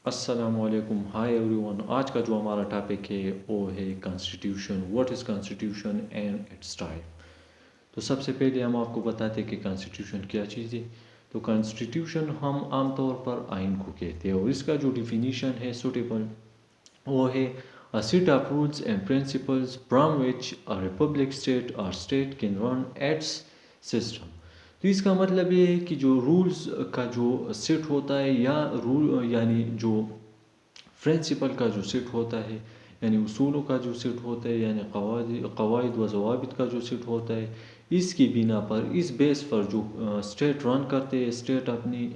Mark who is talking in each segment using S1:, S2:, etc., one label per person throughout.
S1: السلام علیکم، high every one. آج کا جو ہمارا ٹاپک ہے وہ ہے constitution, what is constitution and its type. تو سب سے پہلے ہم آپ کو بتاتے ہیں کہ کانسٹیٹیوشن کیا چیز ہے۔ تو کانسٹیٹیوشن ہم عام طور پر آئین کو کہتے ہیں، اور اس کا جو ڈیفینیشن ہے سوٹیبل وہ ہے a set of rules and principles from which a republic state or state can run its system۔ تو اس کا مطلب یہ ہے کہ جو رولز کا جو سیٹ ہوتا ہے یا رول یعنی جو پرنسپل کا جو سیٹ ہوتا ہے، یعنی اصولوں کا جو سیٹ ہوتا ہے، یعنی قواعد و ضوابط کا جو سیٹ ہوتا ہے، اس کی بنا پر، اس بیس پر جو اسٹیٹ رن کرتے ہیں، اسٹیٹ اپنی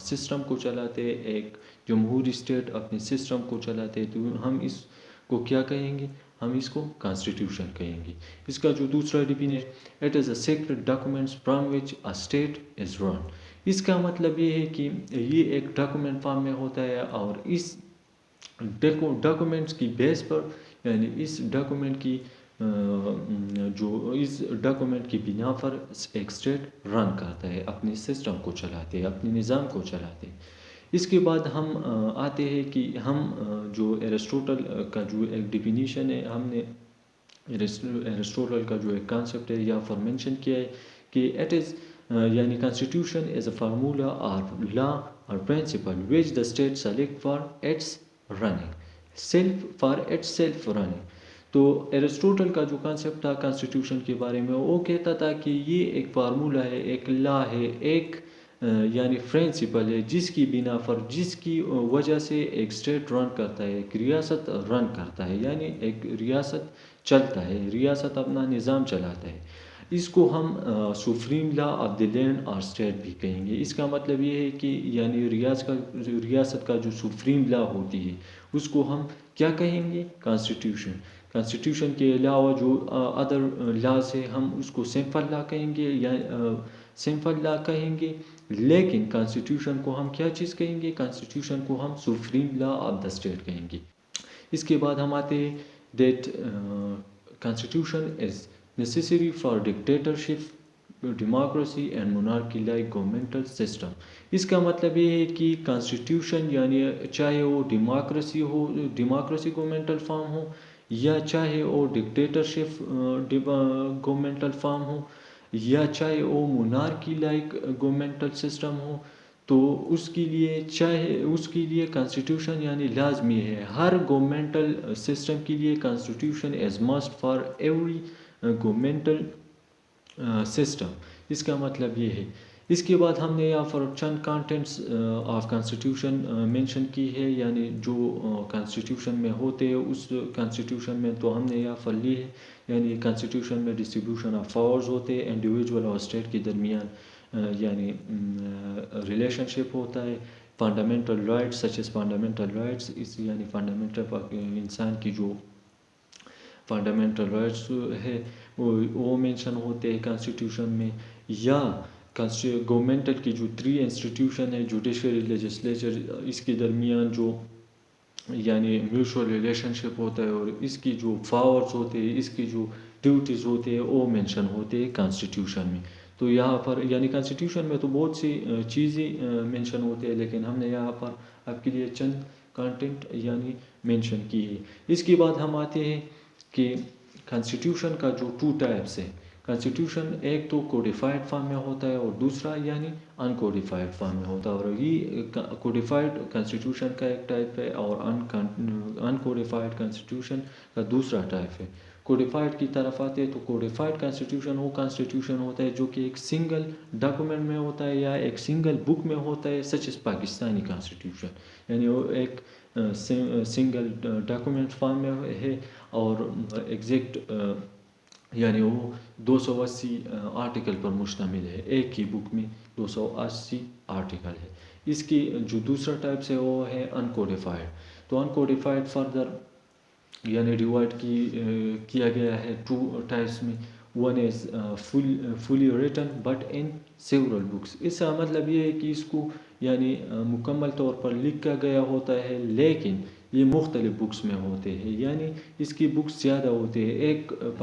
S1: سسٹم کو چلاتے ہیں، ایک جمہوری اسٹیٹ اپنے سسٹم کو چلاتے ہیں، تو ہم اس کو کیا کہیں گے؟ ہم اس کو کانسٹیٹیوشن کہیں گے۔ اس کا جو دوسرا definition, it is a sacred documents from which a state is run. اس کا مطلب یہ ہے کہ یہ ایک ڈاکومنٹ فارم میں ہوتا ہے، اور اس ڈاکومنٹس کی بیس پر، یعنی اس ڈاکومنٹ کی اس ڈاکومنٹ کی بنا پر ایک اسٹیٹ رن کرتا ہے، اپنے سسٹم کو چلاتے ہیں، اپنے نظام کو چلاتے ہیں۔ اس کے بعد ہم آتے ہیں کہ ہم جو ایرسٹوٹل کا جو ایک ڈیفینیشن ہے، ہم نے ایرسٹوٹل کا جو ایک کانسیپٹ ہے یہاں پر مینشن کیا ہے کہ اٹ از یعنی کانسٹیٹیوشن از اے فارمولا اور لا اور principle which the state select for its self running. تو ایرسٹوٹل کا جو کانسیپٹ تھا کانسٹیٹیوشن کے بارے میں، وہ کہتا تھا کہ یہ ایک فارمولا ہے، ایک لا ہے، ایک یعنی پرنسپل ہے، جس کی بنا پر، جس کی وجہ سے ایک اسٹیٹ رن کرتا ہے، ایک ریاست رن کرتا ہے، یعنی ایک ریاست چلتا ہے، ریاست اپنا نظام چلاتا ہے۔ اس کو ہم supreme law of the land اور اسٹیٹ بھی کہیں گے۔ اس کا مطلب یہ ہے کہ یعنی ریاست کا جو سپریم لا ہوتی ہے، اس کو ہم کیا کہیں گے؟ کانسٹیٹیوشن۔ کانسٹیٹیوشن کے علاوہ جو ادر لاز ہے، ہم اس کو سمپل لا کہیں گے یا سمپل لا کہیں گے، لیکن کانسٹیٹیوشن کو ہم کیا چیز کہیں گے؟ کانسٹیٹیوشن کو ہم supreme law of the state کہیں گے۔ اس کے بعد ہم آتے ہیں that constitution is necessary for dictatorship, democracy and monarchy like governmental system۔ اس کا مطلب یہ ہے کہ کانسٹیٹیوشن یعنی چاہے وہ ڈیموکریسی ہو، ڈیموکریسی گورنمنٹل فارم ہو، یا چاہے وہ ڈکٹیٹرشپ گورنمنٹل فارم ہو، یا چاہے وہ مونارکی لائک گورنمنٹل سسٹم ہو، تو اس کے لیے کانسٹیٹیوشن یعنی لازمی ہے۔ ہر گورنمنٹل سسٹم کے لیے constitution is must for every governmental system. اس کا مطلب یہ ہے۔ اس کے بعد ہم نے یہاں پر چند کانٹینٹس آف کانسٹیٹیوشن مینشن کی ہے، یعنی جو کانسٹیٹیوشن میں ہوتے ہیں، اس کانسٹیٹیوشن میں تو ہم نے یہاں پر لی ہے، یعنی کانسٹیٹیوشن میں ڈسٹریبیوشن آف پاورز ہوتے ہیں، انڈیویجول اور اسٹیٹ کے درمیان یعنی ریلیشن شپ ہوتا ہے، fundamental rights such as fundamental rights, اس یعنی فنڈامنٹل انسان کی جو فنڈامنٹل رائٹس ہے وہ مینشن ہوتے ہیں کانسٹیٹیوشن میں، یا گورنمنٹل کی جو 3 انسٹیٹیوشن ہے، جوڈیشری، لیجسلیچر، اس کے درمیان جو یعنی میوچول ریلیشن شپ ہوتا ہے، اور اس کی جو پاورز ہوتے ہیں، اس کی جو ڈیوٹیز ہوتے ہیں، وہ مینشن ہوتے ہیں کانسٹیٹیوشن میں۔ تو یہاں پر یعنی کانسٹیٹیوشن میں تو بہت سی چیزیں مینشن ہوتے ہیں، لیکن ہم نے یہاں پر آپ کے لیے چند کانٹینٹ یعنی مینشن کی ہے۔ اس کے بعد ہم آتے ہیں کہ کانسٹیٹیوشن کا جو 2 ٹائپس ہے۔ کانسٹیٹیوشن ایک تو کوڈیفائڈ فارم میں ہوتا ہے، اور دوسرا یعنی ان کوڈیفائڈ فارم میں ہوتا ہے، اور یہ کوڈیفائڈ کانسٹیٹیوشن کا ایک ٹائپ ہے، اور ان کوڈیفائڈ کانسٹیٹیوشن کا دوسرا ٹائپ ہے۔ کوڈیفائڈ کی طرف آتے ہیں تو کوڈیفائڈ کانسٹیٹیوشن وہ کانسٹیٹیوشن ہوتا ہے جو کہ ایک سنگل ڈاکومنٹ میں ہوتا ہے، یا ایک سنگل بک میں ہوتا ہے، سچ از پاکستانی کانسٹیٹیوشن، یعنی وہ ایک سنگل ڈاکومنٹ فارم میں ہے، اور ایگزیکٹ یعنی وہ 280 آرٹیکل پر مشتمل ہے، ایک ہی بک میں 280 آرٹیکل ہے۔ اس کی جو دوسرا ٹائپس ہے وہ ہے ان کوڈیفائڈ۔ تو ان کوڈیفائڈ فردر یعنی ڈیوائڈ کیا گیا ہے 2 ٹائپس میں۔ One is fully written but in several books. اس کا مطلب یہ ہے کہ اس کو یعنی مکمل طور پر لکھا گیا ہوتا ہے، لیکن یہ مختلف بکس میں ہوتے ہیں، یعنی اس کی بکس زیادہ ہوتے ہیں۔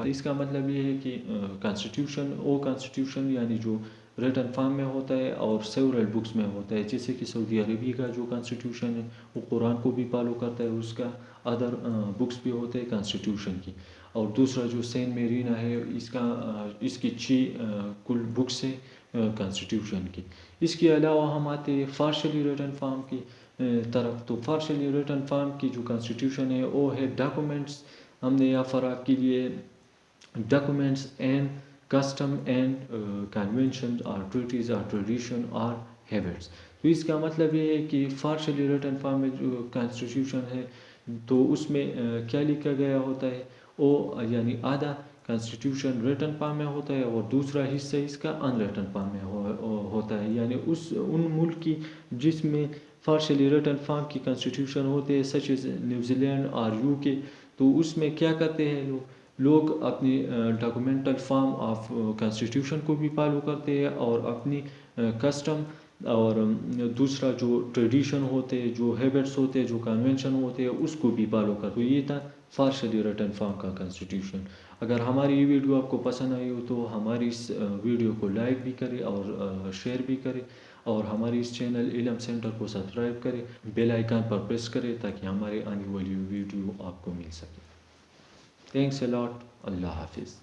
S1: اس کا مطلب یہ ہے کہ کانسٹیٹیوشن یعنی جو ریٹن فارم میں ہوتا ہے اور سیورل بکس میں ہوتا ہے. جیسے کہ سعودی عربی کا جو کانسٹیٹیوشن ہے وہ قرآن کو بھی فالو کرتا ہے, اس کا ادر بکس بھی ہوتے ہیں کانسٹیٹیوشن کی. اور دوسرا جو سین میرینا ہے اس کی 6 کل بکس ہے کانسٹیٹیوشن کی. اس کے علاوہ ہم آتے ہیں فارشلی ریٹن فارم کی طرف. تو فارشلی ریٹن فارم کی جو کانسٹیٹیوشن ہے وہ ہے ڈاکومنٹس. ہم نے یہاں پر آپ کے لیے documents and custom and convention اور ٹریٹیز اور ٹریڈیشن اور ہیبٹس. تو اس کا مطلب یہ ہے کہ فارشلی ریٹن فارم میں جو کانسٹیٹیوشن ہے تو اس میں کیا لکھا گیا ہوتا ہے, وہ یعنی آدھا کانسٹیٹیوشن ریٹن فارم میں ہوتا ہے اور دوسرا حصہ اس کا ان ریٹن فارم میں ہوتا ہے. یعنی ان ملک کی جس میں فارشلی ریٹن فارم کی کانسٹیٹیوشن ہوتے ہیں سچ ایز نیوزی لینڈ اور UK, تو اس میں کیا کرتے ہیں لوگ اپنی ڈاکومنٹل فارم آف کانسٹیٹیوشن کو بھی فالو کرتے ہیں اور اپنی کسٹم اور دوسرا جو ٹریڈیشن ہوتے ہیں, جو ہیبٹس ہوتے ہیں, جو کنونشن ہوتے ہیں, اس کو بھی فالو کرتے. یہ تھا فارشلی ریٹن فارم کا کانسٹیٹیوشن. اگر ہماری یہ ویڈیو آپ کو پسند آئی ہو تو ہماری اس ویڈیو کو لائک بھی کرے اور شیئر بھی کرے, اور ہماری اس چینل علم سینٹر کو سبسکرائب کرے, بیل آئیکن پر پریس کرے تاکہ ہمارے آنے والی ویڈیو آپ کو مل سکے. تھینکس اے لاٹ. اللہ حافظ.